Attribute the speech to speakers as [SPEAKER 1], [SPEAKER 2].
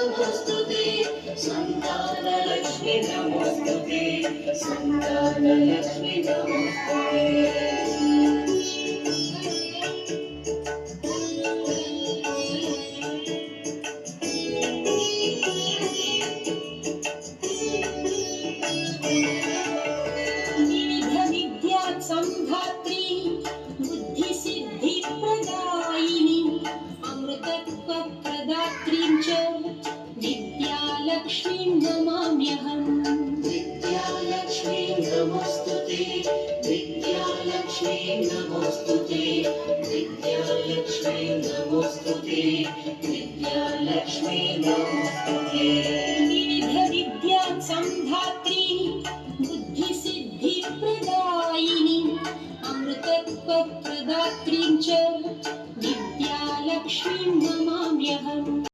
[SPEAKER 1] नमोस्तुते संतानलक्ष्मी नमोस्तुते संतानलक्ष्मी नमोस्तुते संधात्री बुद्धि प्रदायिनी अमृतत्व प्रदात्रीं च विद्यालक्ष्मीं नमाम्यहम् विद्यालक्ष्मी नमोस्तुते विद्यालक्ष्मी नमोस्तुते विद्यालक्ष्मी नमोस्तुते विद्यालक्ष्मी नमोस्तुते विविध विद्या संधात्री बुद्धि सिद्धि प्रदायिनी अमृतत्व प्रदात्रीं च